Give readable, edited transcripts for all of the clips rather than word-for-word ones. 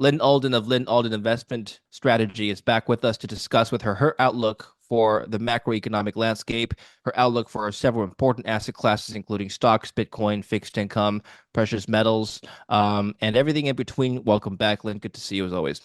Lyn Alden of Lyn Alden Investment Strategy is back with us to discuss with her outlook for the macroeconomic landscape, her outlook for several important asset classes, including stocks, Bitcoin, fixed income, precious metals, and everything in between. Welcome back, Lyn. Good to see you as always.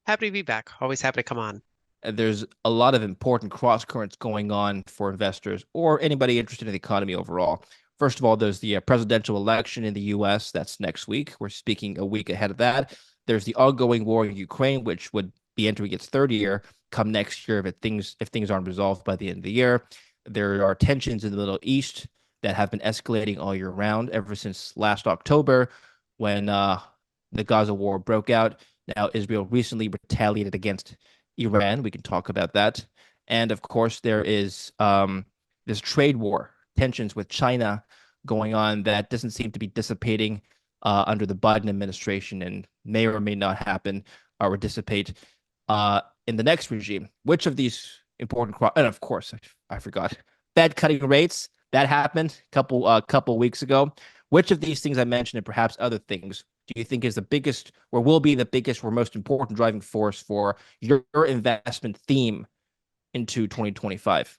Happy to be back. Always happy to come on. There's a lot of important cross currents going on for investors or anybody interested in the economy overall. First of all, there's the presidential election in the US. That's next week. We're speaking a week ahead of that. There's the ongoing war in Ukraine, which would be entering its third year come next year if things aren't resolved by the end of the year. There are tensions in the Middle East that have been escalating all year round ever since last October when the Gaza war broke out. Now, Israel recently retaliated against Iran. We can talk about that. And of course, there is this trade war, tensions with China going on that doesn't seem to be dissipating under the Biden administration and may or may not happen or dissipate in the next regime. Which of these important and of course, I forgot, Fed cutting rates that happened a couple weeks ago. Which of these things I mentioned and perhaps other things do you think is the biggest or will be the biggest or most important driving force for your investment theme into 2025?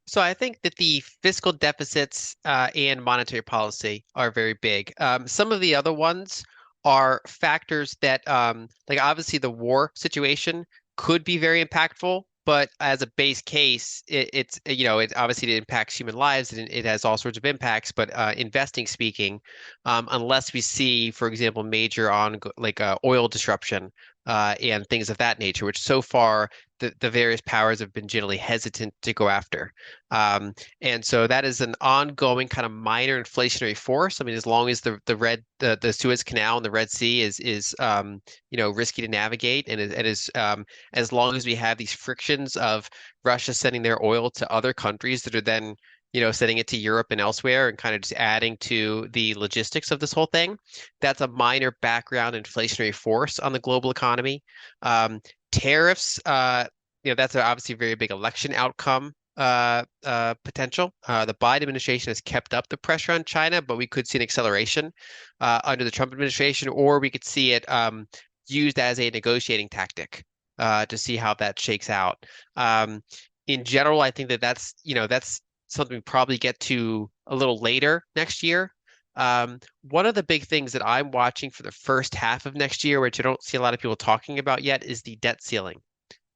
So I think that the fiscal deficits and monetary policy are very big. Some of the other ones are factors that, like obviously the war situation could be very impactful, but as a base case, it obviously it impacts human lives and it has all sorts of impacts. But investing speaking, unless we see, for example, major on like oil disruption and things of that nature, which so far the various powers have been generally hesitant to go after. And so that is an ongoing kind of minor inflationary force. I mean, as long as the Suez Canal and the Red Sea is risky to navigate, and as long as we have these frictions of Russia sending their oil to other countries that are then sending it to Europe and elsewhere and kind of just adding to the logistics of this whole thing. That's a minor background inflationary force on the global economy. Tariffs, that's obviously a very big election outcome potential. The Biden administration has kept up the pressure on China, but we could see an acceleration under the Trump administration, or we could see it used as a negotiating tactic to see how that shakes out. In general, I think that's something we probably get to a little later next year. One of the big things that I'm watching for the first half of next year, which I don't see a lot of people talking about yet, is the debt ceiling.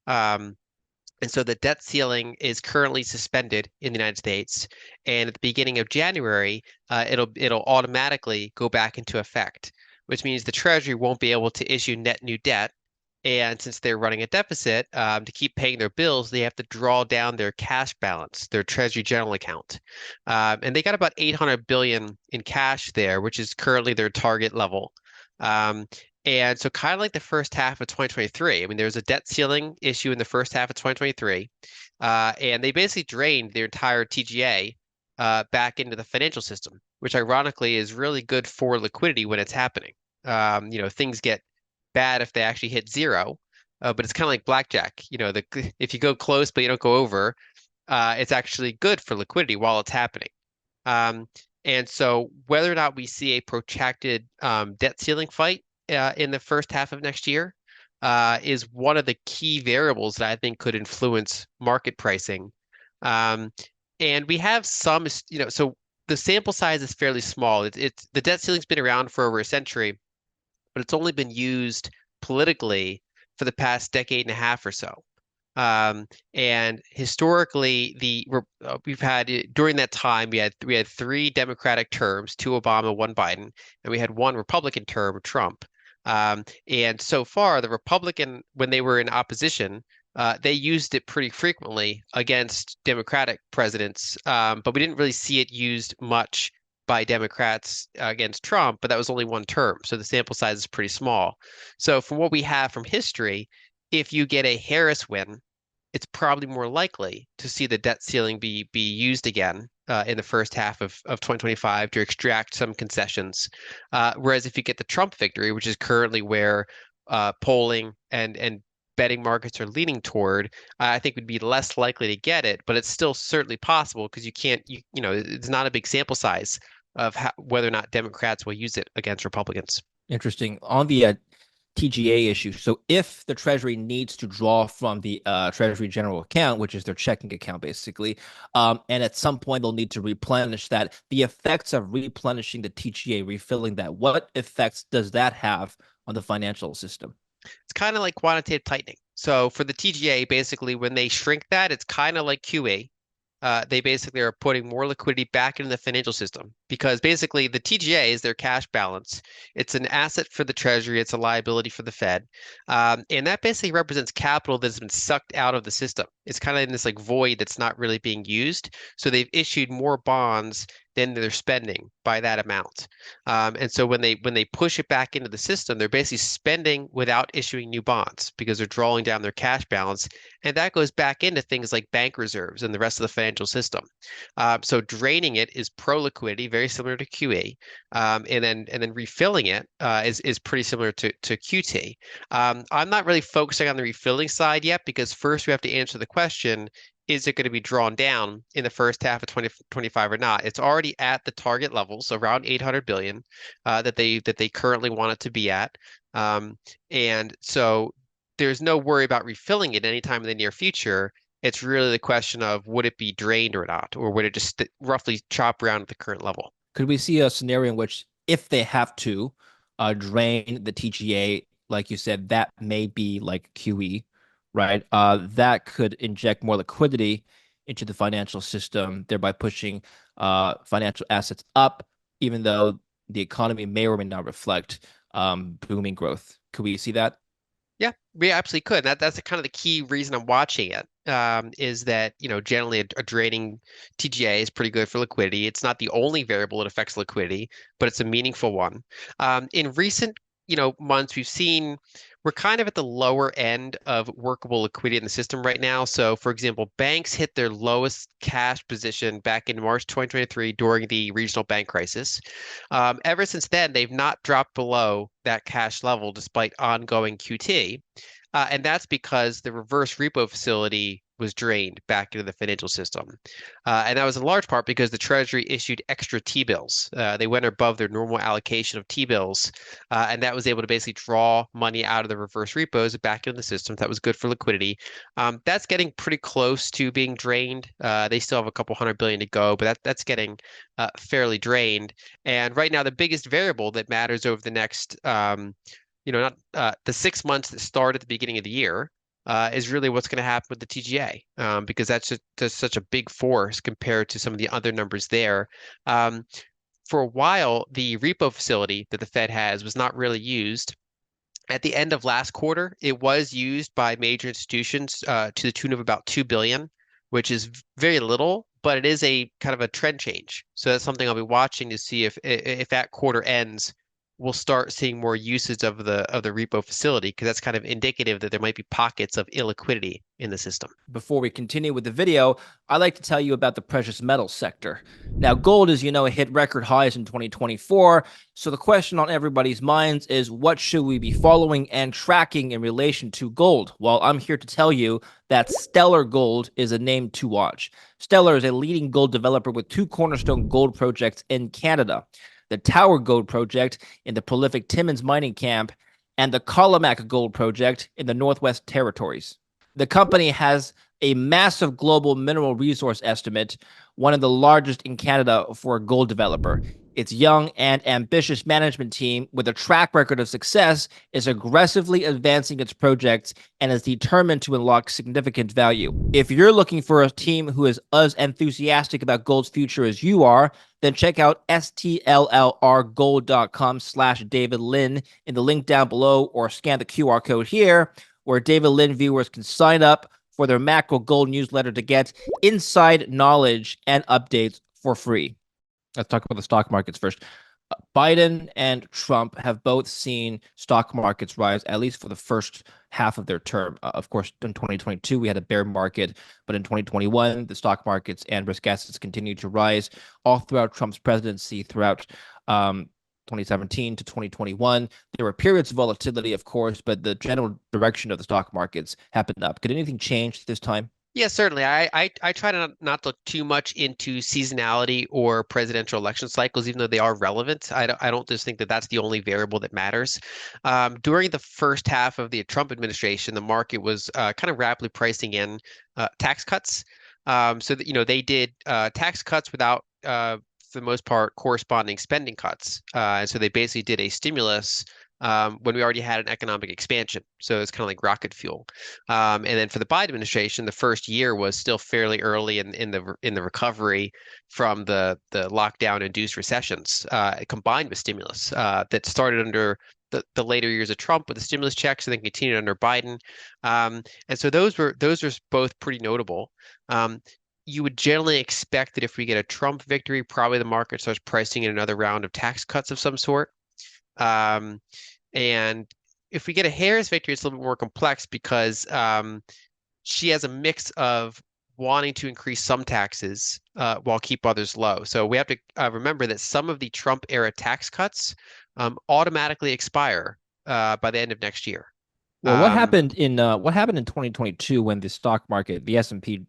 Um, and so the debt ceiling is currently suspended in the United States, and at the beginning of January, it'll automatically go back into effect, which means the Treasury won't be able to issue net new debt. And since they're running a deficit, to keep paying their bills, they have to draw down their cash balance, their Treasury General account. And they got about 800 billion in cash there, which is currently their target level. Um, and so kind of like the first half of 2023, I mean, there's a debt ceiling issue in the first half of 2023, and they basically drained their entire TGA back into the financial system, which ironically is really good for liquidity when it's happening. Things get bad if they actually hit zero. But it's kind of like blackjack. If you go close but you don't go over, it's actually good for liquidity while it's happening. Um, and so whether or not we see a protracted debt ceiling fight in the first half of next year is one of the key variables that I think could influence market pricing. Um, and we have so the sample size is fairly small. It's the debt ceiling's been around for over a century, but it's only been used politically for the past decade and a half or so. And historically, we've had during that time we had three Democratic terms, two Obama, one Biden, and we had one Republican term, Trump. And so far, the Republican, when they were in opposition, they used it pretty frequently against Democratic presidents, but we didn't really see it used much by Democrats against Trump, but that was only one term. So the sample size is pretty small. So from what we have from history, if you get a Harris win, it's probably more likely to see the debt ceiling be used again in the first half of 2025 to extract some concessions. Whereas if you get the Trump victory, which is currently where polling and betting markets are leaning toward, I think would be less likely to get it, but it's still certainly possible because you can't, it's not a big sample size of whether or not Democrats will use it against Republicans. Interesting. On the TGA issue. So if the Treasury needs to draw from the Treasury General Account, which is their checking account, basically, and at some point they'll need to replenish that, the effects of replenishing the TGA, refilling that, what effects does that have on the financial system? It's kind of like quantitative tightening. So for the TGA, basically, when they shrink that, it's kind of like QE. They basically are putting more liquidity back into the financial system because basically the TGA is their cash balance. It's an asset for the Treasury. It's a liability for the Fed. And that basically represents capital that's been sucked out of the system. It's kind of in this like void that's not really being used. So they've issued more bonds than they're spending by that amount. And so when they push it back into the system, they're basically spending without issuing new bonds because they're drawing down their cash balance, and that goes back into things like bank reserves and the rest of the financial system. So draining it is pro liquidity, very similar to QE, and then refilling it is pretty similar to QT. I'm not really focusing on the refilling side yet because first we have to answer the question, is it going to be drawn down in the first half of 2025 or not? It's already at the target levels, around 800 billion that they currently want it to be at. And so there's no worry about refilling it anytime in the near future. It's really the question of would it be drained or not, or would it just roughly chop around at the current level? Could we see a scenario in which if they have to drain the TGA, like you said, that may be like QE, right? That could inject more liquidity into the financial system, thereby pushing financial assets up, even though the economy may or may not reflect booming growth. Could we see that? Yeah, we absolutely could. That's the kind of the key reason I'm watching it. Is that, generally a draining TGA is pretty good for liquidity. It's not the only variable that affects liquidity, but it's a meaningful one. In recent, months, we're kind of at the lower end of workable liquidity in the system right now. So, for example, banks hit their lowest cash position back in March 2023 during the regional bank crisis. Ever since then, they've not dropped below that cash level despite ongoing QT. And that's because the reverse repo facility was drained back into the financial system. And that was in large part because the Treasury issued extra T-bills. They went above their normal allocation of T-bills, and that was able to basically draw money out of the reverse repos back into the system. That was good for liquidity. That's getting pretty close to being drained. They still have a couple hundred billion to go, but that's getting fairly drained. And right now, the biggest variable that matters over the next not the 6 months that start at the beginning of the year, is really what's going to happen with the TGA, because that's such a big force compared to some of the other numbers there. For a while, the repo facility that the Fed has was not really used. At the end of last quarter, it was used by major institutions to the tune of about 2 billion, which is very little, but it is a kind of a trend change. So that's something I'll be watching to see if that quarter ends, we'll start seeing more usage of the repo facility because that's kind of indicative that there might be pockets of illiquidity in the system. Before we continue with the video, I'd like to tell you about the precious metals sector. Now, gold, as you know, hit record highs in 2024. So the question on everybody's minds is, what should we be following and tracking in relation to gold? Well, I'm here to tell you that Stellar Gold is a name to watch. Stellar is a leading gold developer with two cornerstone gold projects in Canada: the Tower Gold Project in the prolific Timmins mining camp, and the Colamac Gold Project in the Northwest Territories. The company has a massive global mineral resource estimate, one of the largest in Canada for a gold developer. Its young and ambitious management team, with a track record of success, is aggressively advancing its projects and is determined to unlock significant value. If you're looking for a team who is as enthusiastic about gold's future as you are, then check out stlrgold.com/David Lyn in the link down below, or scan the QR code here, where David Lyn viewers can sign up for their macro gold newsletter to get inside knowledge and updates for free. Let's talk about the stock markets first. Biden and Trump have both seen stock markets rise, at least for the first half of their term. Of course, in 2022, we had a bear market, but in 2021, the stock markets and risk assets continued to rise all throughout Trump's presidency, throughout 2017 to 2021. There were periods of volatility, of course, but the general direction of the stock markets happened up. Could anything change this time? Yeah, certainly. I try to not look too much into seasonality or presidential election cycles, even though they are relevant. I don't just think that that's the only variable that matters. During the first half of the Trump administration, the market was kind of rapidly pricing in tax cuts. So that, they did tax cuts without, for the most part, corresponding spending cuts. And so they basically did a stimulus when we already had an economic expansion. So it's kind of like rocket fuel. And then for the Biden administration, the first year was still fairly early in the recovery from the lockdown induced recessions, combined with stimulus that started under the later years of Trump with the stimulus checks and then continued under Biden. And so those were both pretty notable. Um, you would generally expect that if we get a Trump victory, probably the market starts pricing in another round of tax cuts of some sort. Um, and if we get a Harris victory, it's a little bit more complex because she has a mix of wanting to increase some taxes while keep others low. So we have to remember that some of the Trump era tax cuts automatically expire by the end of next year. Well, Um, what happened in 2022 when the stock market, the S&P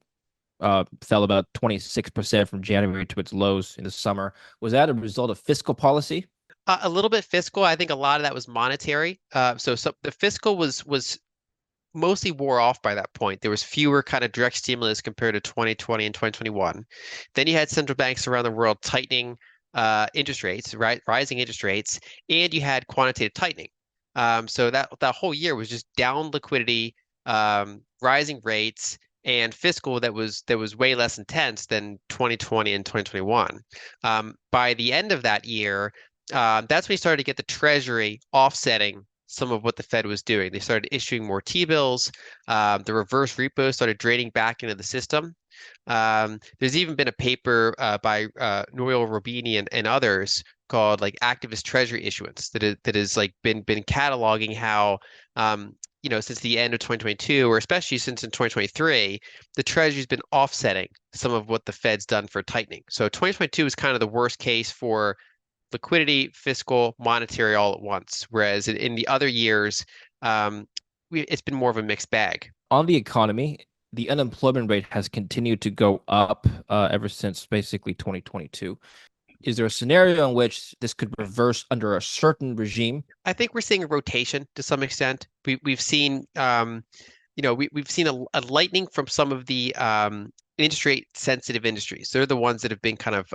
fell about 26% from January to its lows in the summer? Was that a result of fiscal policy? a little bit fiscal. I think a lot of that was monetary. So the fiscal was mostly wore off by that point. There was fewer kind of direct stimulus compared to 2020 and 2021. Then you had central banks around the world tightening interest rates, right, rising interest rates, and you had quantitative tightening. So that whole year was just down liquidity, rising rates, and fiscal that was way less intense than 2020 and 2021. By the end of that year, that's when you started to get the Treasury offsetting some of what the Fed was doing. They started issuing more T-bills. The reverse repo started draining back into the system. There's even been a paper by Nouriel Roubini and others called like activist treasury issuance that is like been cataloging how since the end of 2022 or especially since in 2023 the treasury's been offsetting some of what the Fed's done for tightening. So 2022 is kind of the worst case for liquidity, fiscal, monetary all at once. Whereas in the other years, it's been more of a mixed bag. On the economy, the unemployment rate has continued to go up ever since basically 2022. Is there a scenario in which this could reverse under a certain regime? I think we're seeing a rotation to some extent. We've seen we've seen a lightening from some of the interest rate sensitive industries. They're the ones that have been kind of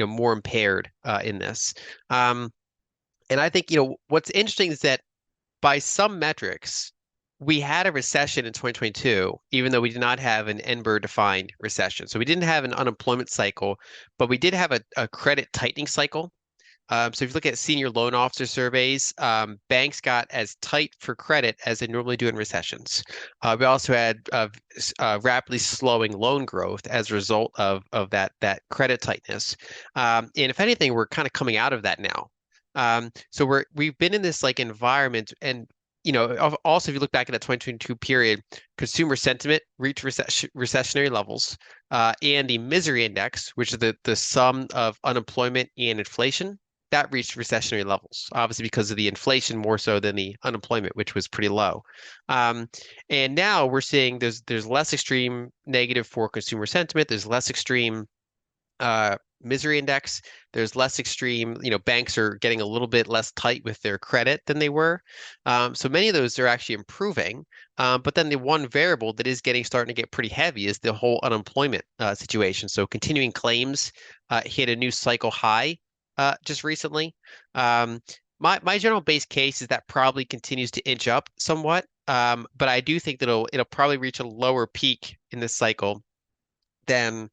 more impaired in this. Um, and I think what's interesting is that by some metrics, we had a recession in 2022, even though we did not have an NBER defined recession. So we didn't have an unemployment cycle, but we did have a credit tightening cycle. So if you look at senior loan officer surveys, banks got as tight for credit as they normally do in recessions. We also had rapidly slowing loan growth as a result of that credit tightness. And if anything, we're kind of coming out of that now. So we've been in this like environment, and also if you look back at that 2022 period, consumer sentiment reached recessionary levels, and the misery index, which is the sum of unemployment and inflation, that reached recessionary levels, obviously because of the inflation more so than the unemployment, which was pretty low. Um, and now we're seeing there's less extreme negative for consumer sentiment. There's less extreme misery index. There's less extreme, banks are getting a little bit less tight with their credit than they were. So many of those are actually improving. But then the one variable that is starting to get pretty heavy is the whole unemployment situation. So continuing claims hit a new cycle high just recently. Um, my general base case is that probably continues to inch up somewhat. But I do think that it'll probably reach a lower peak in this cycle than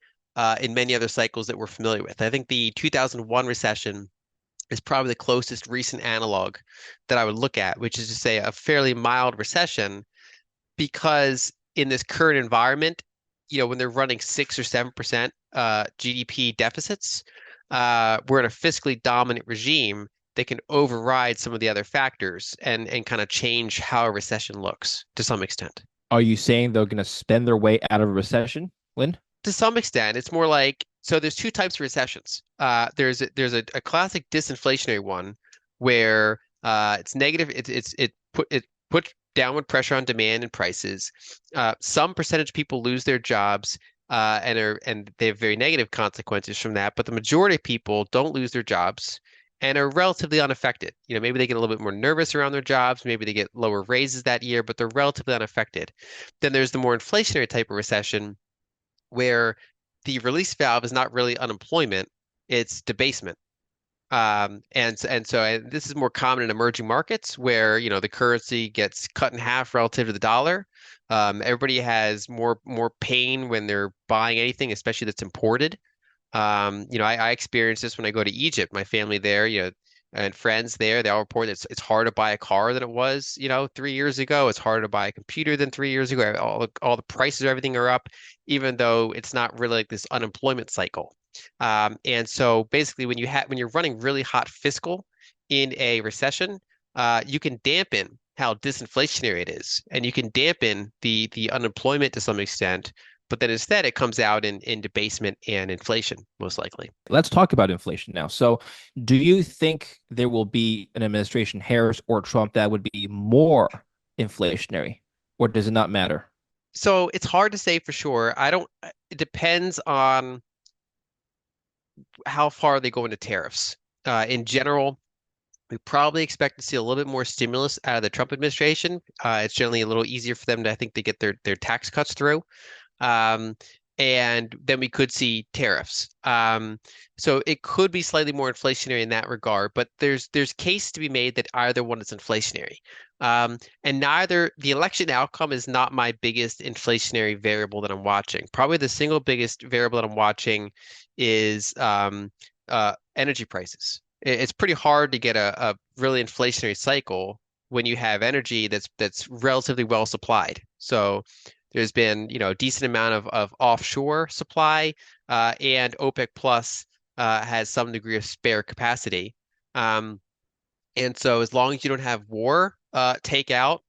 in many other cycles that we're familiar with. I think the 2001 recession is probably the closest recent analog that I would look at, which is to say a fairly mild recession, because in this current environment, when they're running 6 or 7% GDP deficits, we're in a fiscally dominant regime that can override some of the other factors and kind of change how a recession looks to some extent. Are you saying they're going to spend their way out of a recession, Lynn? To some extent, it's more like, so there's two types of recessions. There's a classic disinflationary one where it's negative. It put downward pressure on demand and prices. Some percentage of people lose their jobs and they have very negative consequences from that, but the majority of people don't lose their jobs and are relatively unaffected. Maybe they get a little bit more nervous around their jobs, maybe they get lower raises that year, but they're relatively unaffected. Then there's the more inflationary type of recession where the release valve is not really unemployment, it's debasement. And this is more common in emerging markets where, the currency gets cut in half relative to the dollar. Everybody has more pain when they're buying anything, especially that's imported. I experienced this when I go to Egypt. My family there, and friends there, they all report that it's harder to buy a car than it was, 3 years ago. It's harder to buy a computer than 3 years ago. All the prices of everything are up, even though it's not really like this unemployment cycle. And so basically, when you're running really hot fiscal in a recession, you can dampen how disinflationary it is, and you can dampen the unemployment to some extent. But then instead, it comes out in debasement and inflation, most likely. Let's talk about inflation now. So, do you think there will be an administration, Harris or Trump, that would be more inflationary, or does it not matter? So it's hard to say for sure. I don't, it depends on how far they go into tariffs. In general, we probably expect to see a little bit more stimulus out of the Trump administration. It's generally a little easier for them to, I think, to get their tax cuts through. Um, and then we could see tariffs. So it could be slightly more inflationary in that regard, but there's case to be made that either one is inflationary. And neither the election outcome is not my biggest inflationary variable that I'm watching. Probably the single biggest variable that I'm watching is energy prices. It's pretty hard to get a really inflationary cycle when you have energy that's relatively well supplied. So there's been, a decent amount of offshore supply, and OPEC Plus has some degree of spare capacity. Um, and so as long as you don't have war take out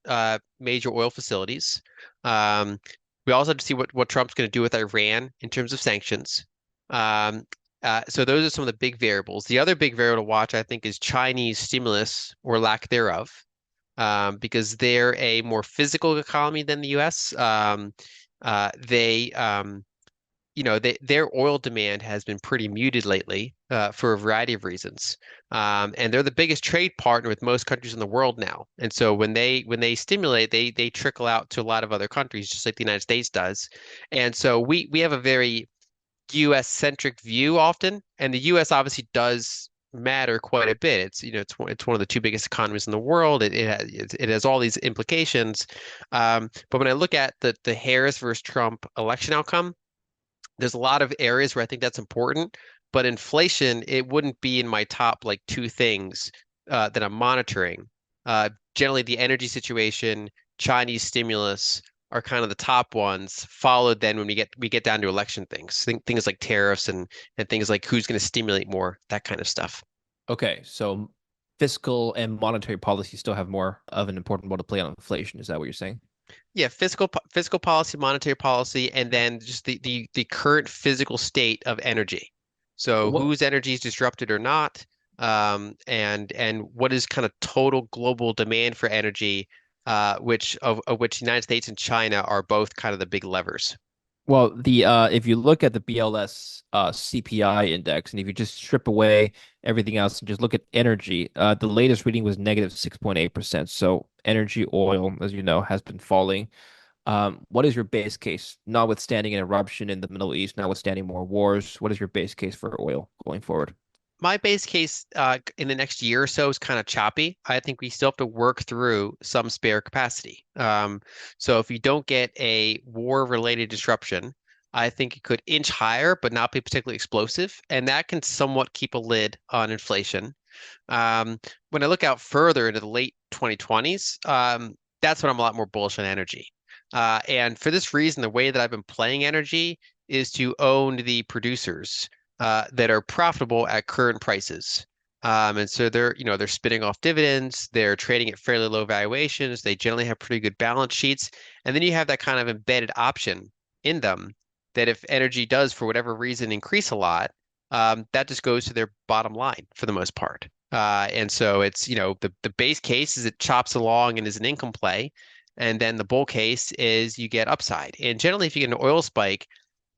major oil facilities, um, we also have to see what Trump's going to do with Iran in terms of sanctions. Um, so those are some of the big variables. The other big variable to watch, I think, is Chinese stimulus or lack thereof, because they're a more physical economy than the U.S. Their oil demand has been pretty muted lately for a variety of reasons, and they're the biggest trade partner with most countries in the world now. And so when they stimulate, they trickle out to a lot of other countries, just like the United States does. And so we have a very U.S. centric view often, and the U.S. obviously does matter quite a bit. It's one of the two biggest economies in the world. It has all these implications. But when I look at the Harris versus Trump election outcome, there's a lot of areas where I think that's important. But inflation, it wouldn't be in my top like two things that I'm monitoring. Generally, the energy situation, Chinese stimulus are kind of the top ones, followed then when we get down to election things, things like tariffs and things like who's going to stimulate more, that kind of stuff. Okay, so fiscal and monetary policy still have more of an important role to play on inflation. Is that what you're saying? Yeah, fiscal policy, monetary policy, and then just the current physical state of energy. So What whose energy is disrupted or not, and what is kind of total global demand for energy, which the United States and China are both kind of the big levers. Well, the if you look at the BLS CPI index, and if you just strip away everything else and just look at energy, the latest reading was negative 6.8%. So energy, oil, as you know, has been falling. What is your base case, notwithstanding an eruption in the Middle East, notwithstanding more wars? What is your base case for oil going forward? My base case in the next year or so is kind of choppy. I think we still have to work through some spare capacity. So if you don't get a war-related disruption, I think it could inch higher, but not be particularly explosive, and that can somewhat keep a lid on inflation. When I look out further into the late 2020s, that's when I'm a lot more bullish on energy. And for this reason, the way that I've been playing energy is to own the producers that are profitable at current prices. And so they're spinning off dividends, they're trading at fairly low valuations, they generally have pretty good balance sheets, and then you have that kind of embedded option in them that if energy does, for whatever reason, increase a lot, that just goes to their bottom line for the most part. And so it's, the base case is it chops along and is an income play. And then the bull case is you get upside. And generally, if you get an oil spike,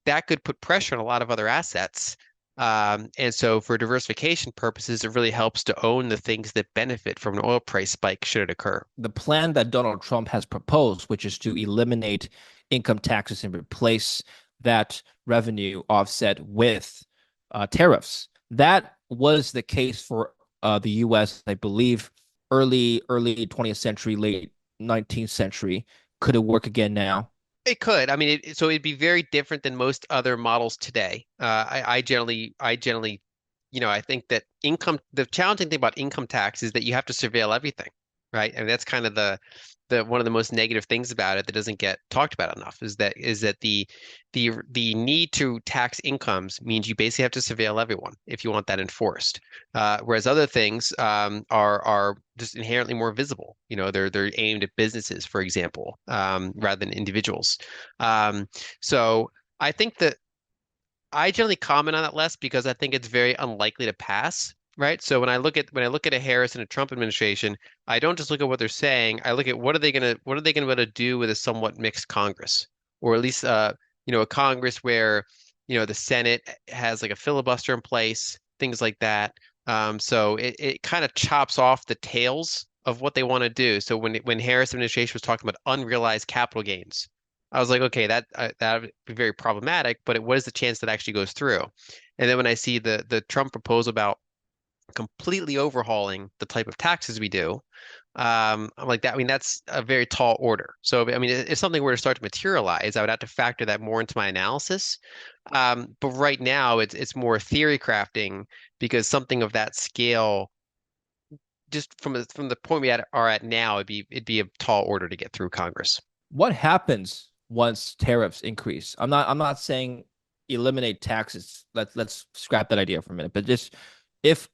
that could put pressure on a lot of other assets. And so for diversification purposes, it really helps to own the things that benefit from an oil price spike should it occur. The plan that Donald Trump has proposed, which is to eliminate income taxes and replace that revenue offset with tariffs. That was the case for the U.S., I believe, early 20th century, late 19th century. Could it work again now? It could. I mean, so it'd be very different than most other models today. I think that the challenging thing about income tax is that you have to surveil everything, right? And that's kind of the one of the most negative things about it that doesn't get talked about enough is that the need to tax incomes means you basically have to surveil everyone if you want that enforced. Whereas other things are just inherently more visible. They're aimed at businesses, for example, rather than individuals. So I think that I generally comment on it less because I think it's very unlikely to pass, right? So when I look at a Harris and a Trump administration, I don't just look at what they're saying. I look at what are they gonna be able to do with a somewhat mixed Congress, or at least a Congress where the Senate has like a filibuster in place, things like that. So it kind of chops off the tails of what they want to do. So when Harris administration was talking about unrealized capital gains, I was like, okay, that would be very problematic, but what is the chance that actually goes through? And then when I see the Trump proposal about completely overhauling the type of taxes we do, I'm like that. I mean, that's a very tall order. So, I mean, if something were to start to materialize, I would have to factor that more into my analysis. But right now, it's more theory crafting because something of that scale, just from the point are at now, it'd be a tall order to get through Congress. What happens once tariffs increase? I'm not saying eliminate taxes. Let's scrap that idea for a minute. But just if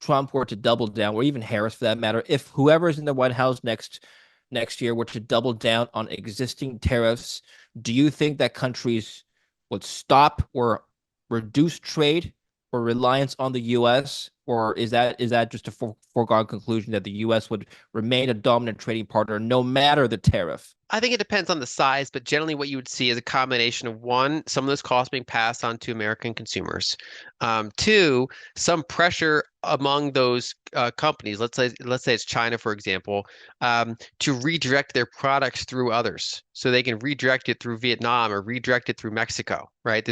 Trump were to double down, or even Harris for that matter, if whoever is in the White House next year were to double down on existing tariffs, do you think that countries would stop or reduce trade or reliance on the U.S., or is that just a foregone conclusion that the U.S. would remain a dominant trading partner no matter the tariff? I think it depends on the size, but generally what you would see is a combination of one, some of those costs being passed on to American consumers. Two, some pressure among those companies. Let's say it's China, for example, to redirect their products through others, so they can redirect it through Vietnam or redirect it through Mexico. Right?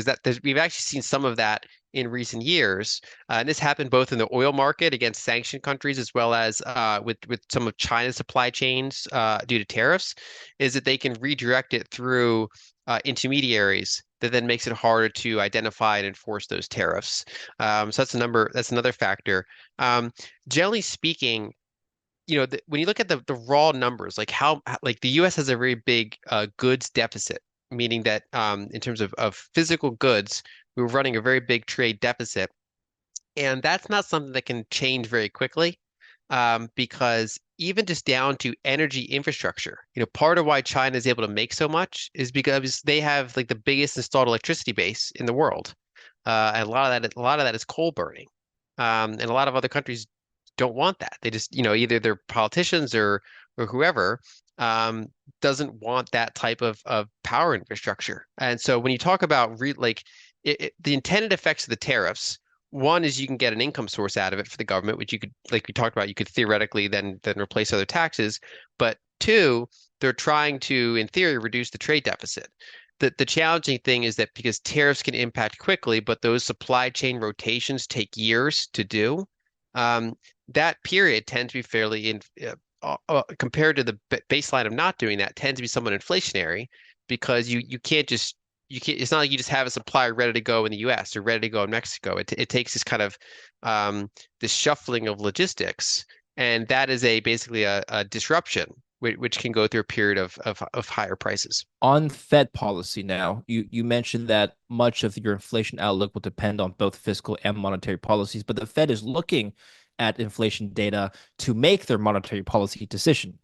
We've actually seen some of that in recent years. And this happened both in the oil market against sanctioned countries as well as with some of China's supply chains due to tariffs, is that they can redirect it through intermediaries that then makes it harder to identify and enforce those tariffs. So that's another factor. Um, Generally speaking, when you look at the raw numbers, like the U.S. has a very big goods deficit, meaning that in terms of physical goods, we were running a very big trade deficit. And that's not something that can change very quickly, because even just down to energy infrastructure, part of why China is able to make so much is because they have like the biggest installed electricity base in the world. And a lot of that is coal burning. And a lot of other countries don't want that. They just, either their politicians or whoever doesn't want that type of power infrastructure. And so when you talk about the intended effects of the tariffs, one is you can get an income source out of it for the government, which you could, like we talked about, you could theoretically then replace other taxes. But two, they're trying to, in theory, reduce the trade deficit. The challenging thing is that because tariffs can impact quickly, but those supply chain rotations take years to do, um, that period tends to be fairly compared to the baseline of not doing that tends to be somewhat inflationary because you can't, it's not like you just have a supplier ready to go in the US or ready to go in Mexico. It takes this kind of this shuffling of logistics, and that is basically a disruption which can go through a period of higher prices. On Fed policy now, you mentioned that much of your inflation outlook will depend on both fiscal and monetary policies, but the Fed is looking at inflation data to make their monetary policy decision,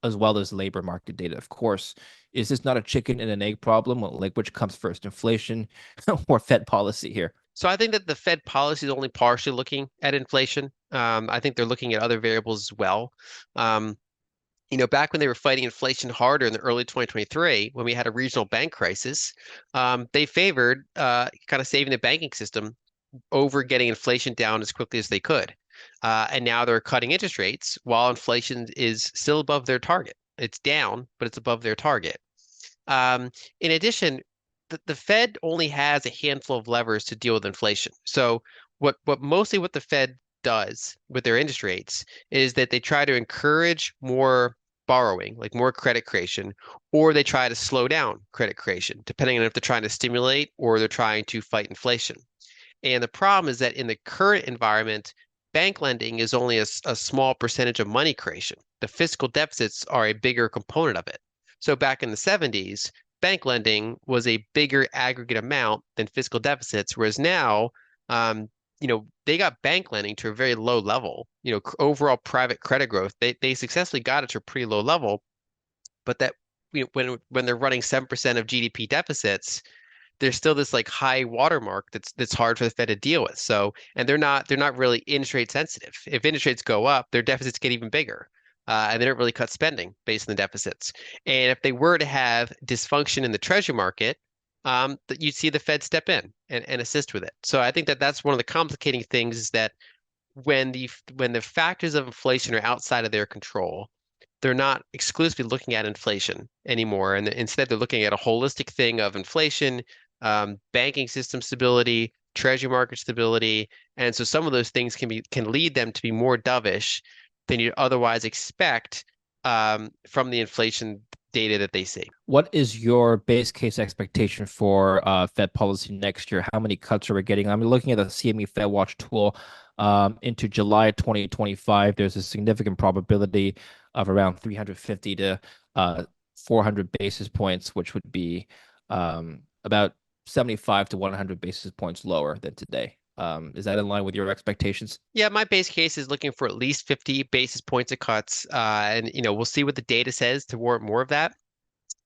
as well as labor market data, of course. Is this not a chicken and an egg problem? Like, which comes first, inflation or Fed policy here? So I think that the Fed policy is only partially looking at inflation. I think they're looking at other variables as well. Um, Back when they were fighting inflation harder in the early 2023, when we had a regional bank crisis, they favored kind of saving the banking system over getting inflation down as quickly as they could. And now they're cutting interest rates while inflation is still above their target. It's down, but it's above their target. In addition, the Fed only has a handful of levers to deal with inflation. So what the Fed does with their interest rates is that they try to encourage more borrowing, like more credit creation, or they try to slow down credit creation, depending on if they're trying to stimulate or they're trying to fight inflation. And the problem is that in the current environment, bank lending is only a small percentage of money creation. The fiscal deficits are a bigger component of it. So back in the 70s, bank lending was a bigger aggregate amount than fiscal deficits, whereas now, they got bank lending to a very low level. Overall private credit growth, they successfully got it to a pretty low level, but that when they're running 7% of GDP deficits, there's still this like high watermark that's hard for the Fed to deal with. So, and they're not really interest rate sensitive. If interest rates go up, their deficits get even bigger. And they don't really cut spending based on the deficits. And if they were to have dysfunction in the treasury market, that you'd see the Fed step in and assist with it. So I think that that's one of the complicating things is that when the factors of inflation are outside of their control, they're not exclusively looking at inflation anymore, and instead they're looking at a holistic thing of inflation, banking system stability, treasury market stability, and so some of those things can lead them to be more dovish than you'd otherwise expect from the inflation data that they see. What is your base case expectation for Fed policy next year? How many cuts are we getting? I'm looking at the CME Fed Watch tool into July 2025. There's a significant probability of around 350 to 400 basis points, which would be about 75 to 100 basis points lower than today. Is that in line with your expectations? Yeah, my base case is looking for at least 50 basis points of cuts, and we'll see what the data says to warrant more of that.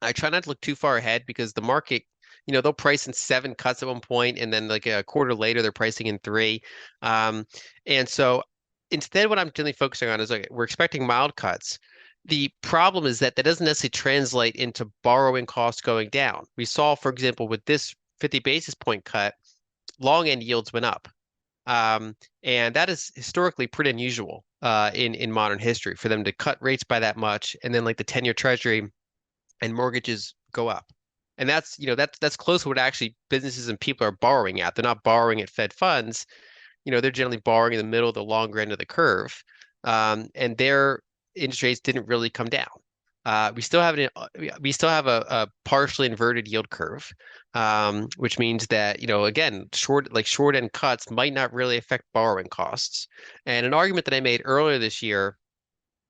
I try not to look too far ahead because the market, they'll price in 7 cuts at one point, and then like a quarter later, they're pricing in three. And so instead, what I'm generally focusing on is like we're expecting mild cuts. The problem is that doesn't necessarily translate into borrowing costs going down. We saw, for example, with this 50 basis point cut, long end yields went up. And that is historically pretty unusual in modern history for them to cut rates by that much, and then like the 10-year Treasury and mortgages go up. And that's close to what actually businesses and people are borrowing at. They're not borrowing at Fed funds. They're generally borrowing in the middle of the longer end of the curve. And their interest rates didn't really come down. We still have a partially inverted yield curve, which means that, again, short end cuts might not really affect borrowing costs. And an argument that I made earlier this year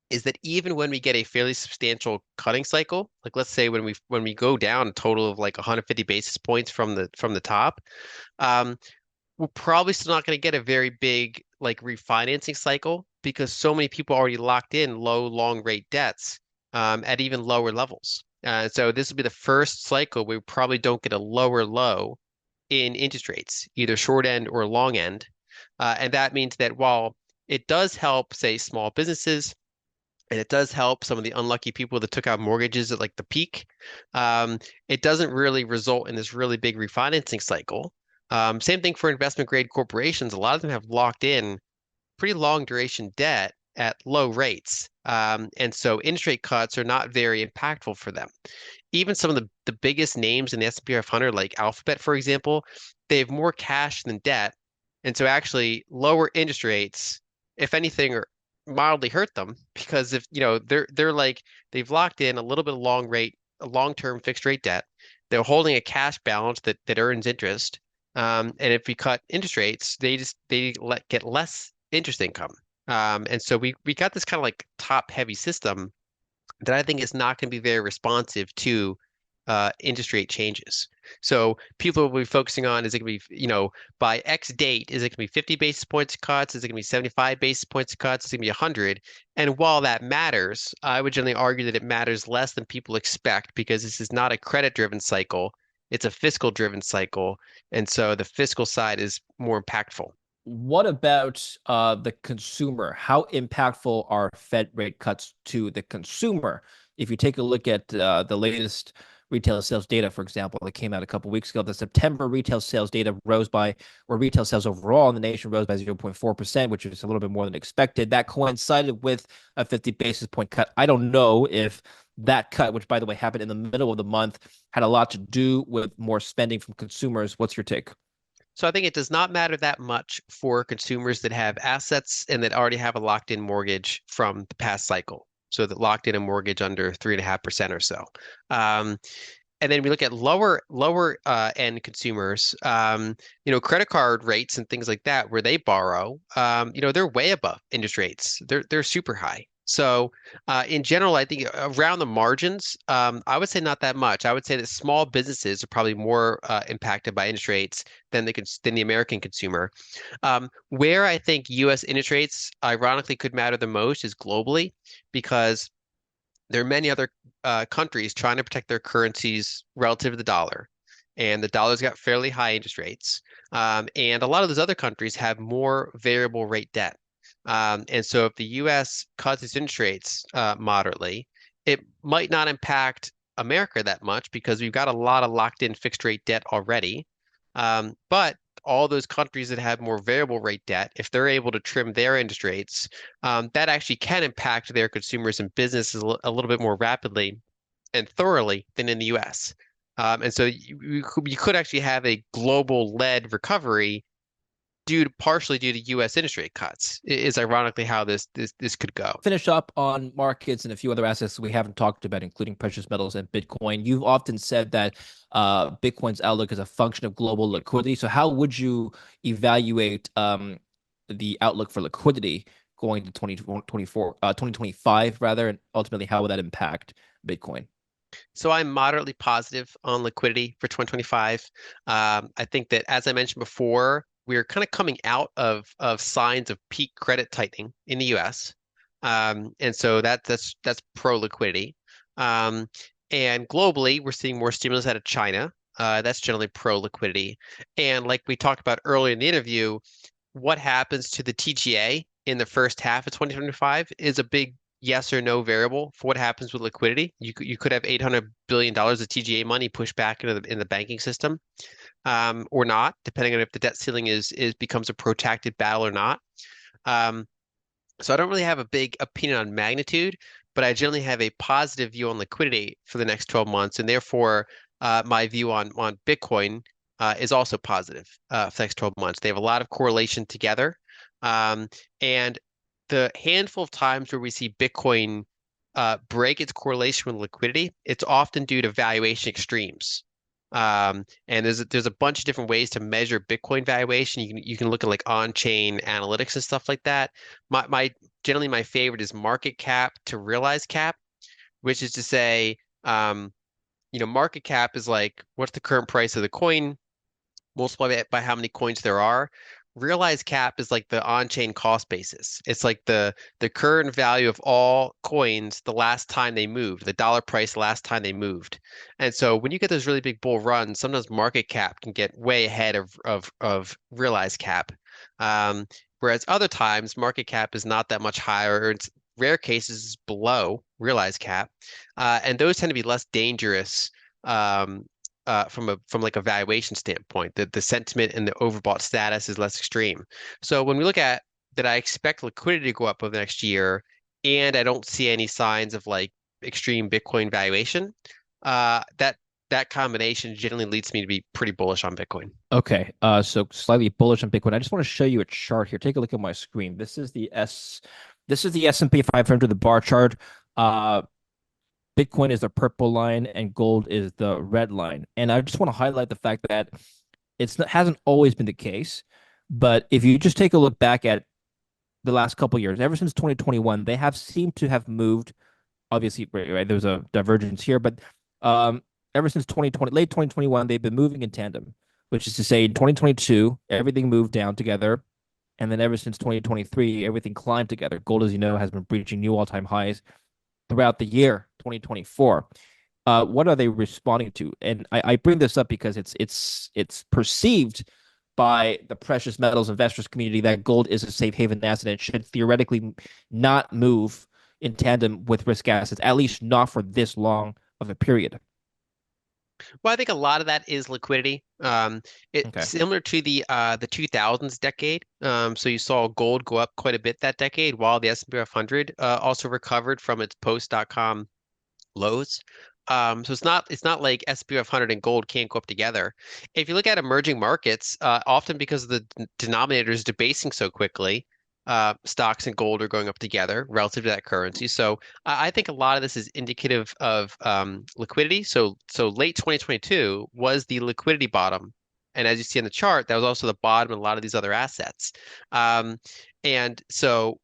is that even when we get a fairly substantial cutting cycle, like let's say when we go down a total of like 150 basis points from the top, um, we're probably still not going to get a very big like refinancing cycle because so many people already locked in low long rate debts at even lower levels. So this will be the first cycle we probably don't get a lower low in interest rates, either short end or long end. And that means that while it does help, say, small businesses, and it does help some of the unlucky people that took out mortgages at like the peak. It doesn't really result in this really big refinancing cycle. Same thing for investment grade corporations. A lot of them have locked in pretty long duration debt at low rates. And so interest rate cuts are not very impactful for them. Even some of the biggest names in the S&P 500, like Alphabet, for example, they have more cash than debt. And so actually lower interest rates, if anything, are mildly hurt them because if they're like they've locked in a little bit of a long-term fixed rate debt. They're holding a cash balance that earns interest. And if we cut interest rates, get less interest income. And so we got this kind of like top heavy system that I think is not going to be very responsive to interest rate changes. So people will be focusing on, is it going to be, by X date, is it going to be 50 basis points of cuts? Is it going to be 75 basis points of cuts? Is it going to be 100? And while that matters, I would generally argue that it matters less than people expect because this is not a credit-driven cycle. It's a fiscal-driven cycle. And so the fiscal side is more impactful. What about the consumer? How impactful are Fed rate cuts to the consumer? If you take a look at the latest retail sales data, for example, that came out a couple of weeks ago, the September retail sales data rose by, or retail sales overall in the nation rose by 0.4%, which is a little bit more than expected. That coincided with a 50 basis point cut. I don't know if that cut, which by the way happened in the middle of the month, had a lot to do with more spending from consumers. What's your take? So I think it does not matter that much for consumers that have assets and that already have a locked-in mortgage from the past cycle. So that locked in a mortgage under 3.5% or so. Um, and then we look at lower end consumers, credit card rates and things like that, where they borrow, they're way above interest rates. They're super high. So in general, I think around the margins, I would say not that much. I would say that small businesses are probably more impacted by interest rates than the American consumer. Where I think U.S. interest rates, ironically, could matter the most is globally, because there are many other countries trying to protect their currencies relative to the dollar. And the dollar's got fairly high interest rates. And a lot of those other countries have more variable rate debt. And so if the US cuts its interest rates moderately, it might not impact America that much because we've got a lot of locked in fixed rate debt already. But all those countries that have more variable rate debt, if they're able to trim their interest rates, that actually can impact their consumers and businesses a little bit more rapidly and thoroughly than in the US. And so you could actually have a global led recovery partially due to U.S. interest rate cuts, is ironically how this could go. Finish up on markets and a few other assets we haven't talked about, including precious metals and Bitcoin. You've often said that Bitcoin's outlook is a function of global liquidity. So how would you evaluate the outlook for liquidity going to 2025 rather, and ultimately how will that impact Bitcoin? So I'm moderately positive on liquidity for 2025. I think that, as I mentioned before, we're kind of coming out of signs of peak credit tightening in the U.S. And so that's pro liquidity. Um, and globally, we're seeing more stimulus out of China. That's generally pro liquidity. And like we talked about earlier in the interview, what happens to the TGA in the first half of 2025 is a big yes or no variable for what happens with liquidity. You could have $800 billion of TGA money pushed back into the banking system, or not, depending on if the debt ceiling is becomes a protracted battle or not. Um, so I don't really have a big opinion on magnitude, but I generally have a positive view on liquidity for the next 12 months, and therefore my view on Bitcoin is also positive for the next 12 months. They have a lot of correlation together, and the handful of times where we see Bitcoin break its correlation with liquidity, it's often due to valuation extremes. And there's a bunch of different ways to measure Bitcoin valuation. You can look at like on-chain analytics and stuff like that. Generally my favorite is market cap to realized cap, which is to say, market cap is like what's the current price of the coin multiplied by how many coins there are. Realized cap is like the on-chain cost basis. It's like the current value of all coins the last time they moved, the dollar price last time they moved. And so when you get those really big bull runs, sometimes market cap can get way ahead of realized cap. Whereas other times market cap is not that much higher, or it's rare cases below realized cap. And those tend to be less dangerous from like a valuation standpoint. The sentiment and the overbought status is less extreme. So when we look at that, I expect liquidity to go up over the next year, and I don't see any signs of like extreme Bitcoin valuation. That combination generally leads me to be pretty bullish on Bitcoin. Okay, so slightly bullish on Bitcoin. I just want to show you a chart here. Take a look at my screen. This is the S&P 500, the bar chart. Bitcoin is the purple line and gold is the red line. And I just want to highlight the fact that hasn't always been the case. But if you just take a look back at the last couple of years, ever since 2021, they have seemed to have moved. Obviously, right, there's a divergence here, but ever since 2020, late 2021, they've been moving in tandem, which is to say, in 2022, everything moved down together. And then ever since 2023, everything climbed together. Gold, as you know, has been breaching new all-time highs throughout the year 2024. What are they responding to? And I bring this up because it's perceived by the precious metals investors community that gold is a safe haven asset and should theoretically not move in tandem with risk assets, at least not for this long of a period. Well, I think a lot of that is liquidity. It's Okay. similar to the 2000s decade. So you saw gold go up quite a bit that decade, while the S&P 500 also recovered from its post-dot-com lows. So it's not like S&P 500 and gold can't go up together. If you look at emerging markets, often because of the denominators debasing so quickly, stocks and gold are going up together relative to that currency. So I think a lot of this is indicative of liquidity. So late 2022 was the liquidity bottom. And as you see in the chart, that was also the bottom in a lot of these other assets. Um, and so,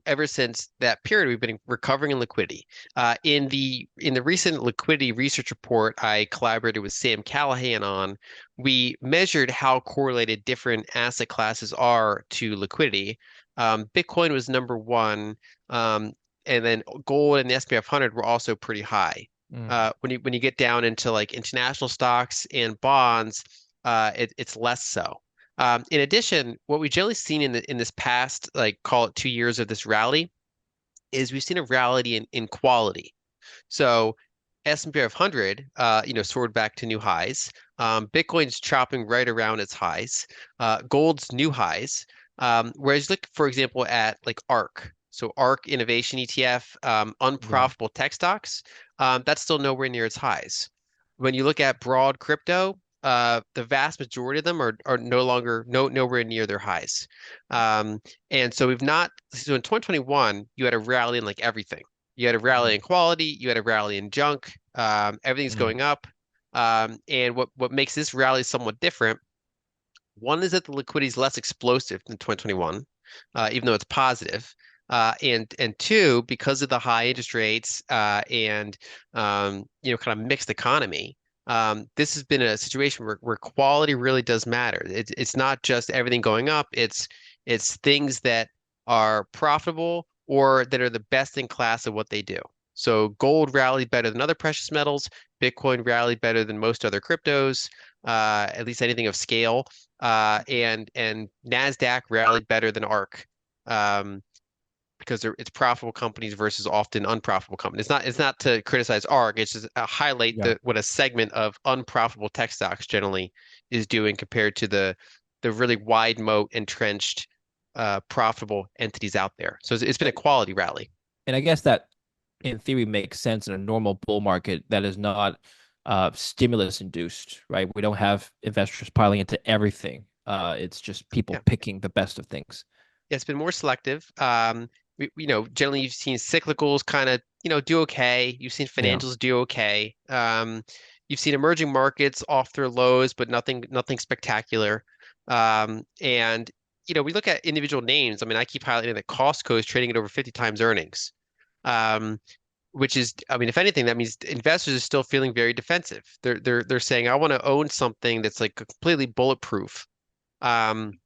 ever since that period, we've been recovering in liquidity. In the recent liquidity research report I collaborated with Sam Callahan on, we measured how correlated different asset classes are to liquidity. Bitcoin was number one, and then gold and the S&P 500 were also pretty high. Mm. When you get down into like international stocks and bonds, it's less so. In addition, what we've generally seen in this past, like call it 2 years of this rally, is we've seen a rally in quality. So S&P 500, soared back to new highs. Bitcoin's chopping right around its highs. Gold's new highs. Whereas look, for example, at like ARK. So ARK Innovation ETF, Yeah. unprofitable tech stocks, that's still nowhere near its highs. When you look at broad crypto, the vast majority of them are no longer nowhere near their highs. Um, and so so in 2021, you had a rally in like everything. You had a rally Mm. in quality, you had a rally in junk, everything's Mm. going up. And what makes this rally somewhat different, one is that the liquidity is less explosive than 2021, even though it's positive. And two, because of the high interest rates and kind of mixed economy, this has been a situation where quality really does matter. It's not just everything going up. It's things that are profitable or that are the best in class of what they do. So gold rallied better than other precious metals. Bitcoin rallied better than most other cryptos, at least anything of scale. And Nasdaq rallied better than ARK, because it's profitable companies versus often unprofitable companies. It's not to criticize ARK. It's just highlight Yeah. what a segment of unprofitable tech stocks generally is doing compared to the really wide moat entrenched profitable entities out there. So it's been a quality rally. And I guess that in theory makes sense in a normal bull market that is not stimulus induced, right? We don't have investors piling into everything. It's just people Yeah. picking the best of things. Yeah, it's been more selective. Generally you've seen cyclicals kind of, do okay. You've seen Yeah. financials do okay. You've seen emerging markets off their lows, but nothing spectacular. And we look at individual names. I mean, I keep highlighting that Costco is trading at over 50 times earnings. Um, which is, I mean, if anything, that means investors are still feeling very defensive. They're saying, I want to own something that's like completely bulletproof. Um,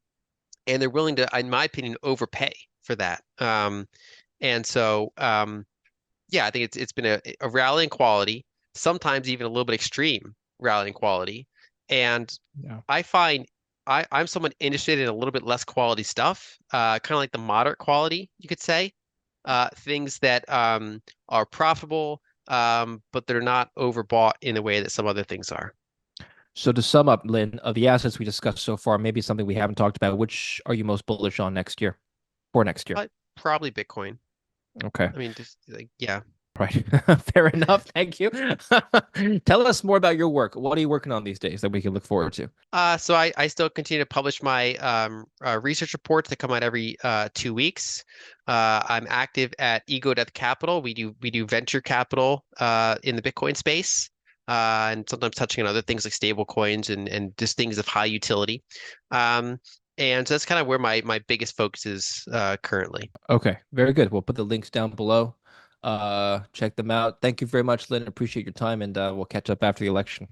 and they're willing to, in my opinion, overpay for that. And so, yeah, I think it's been a rally in quality, sometimes even a little bit extreme rally in quality. And Yeah. I find I'm someone interested in a little bit less quality stuff, kind of like the moderate quality, you could say, things that are profitable, but they're not overbought in the way that some other things are. So to sum up, Lynn, of the assets we discussed so far, maybe something we haven't talked about, which are you most bullish on next year? For next year. Probably Bitcoin. Okay. I mean, just like, yeah. Right. Fair enough. Thank you. Tell us more about your work. What are you working on these days that we can look forward to? So I still continue to publish my research reports that come out every 2 weeks. I'm active at Ego Death Capital. We do venture capital in the Bitcoin space, and sometimes touching on other things like stable coins and just things of high utility. Um, and so that's kind of where my biggest focus is currently. Okay. Very good. We'll put the links down below. Check them out. Thank you very much, Lynn. Appreciate your time, and we'll catch up after the election.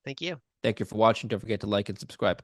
Thank you. Thank you for watching. Don't forget to like and subscribe.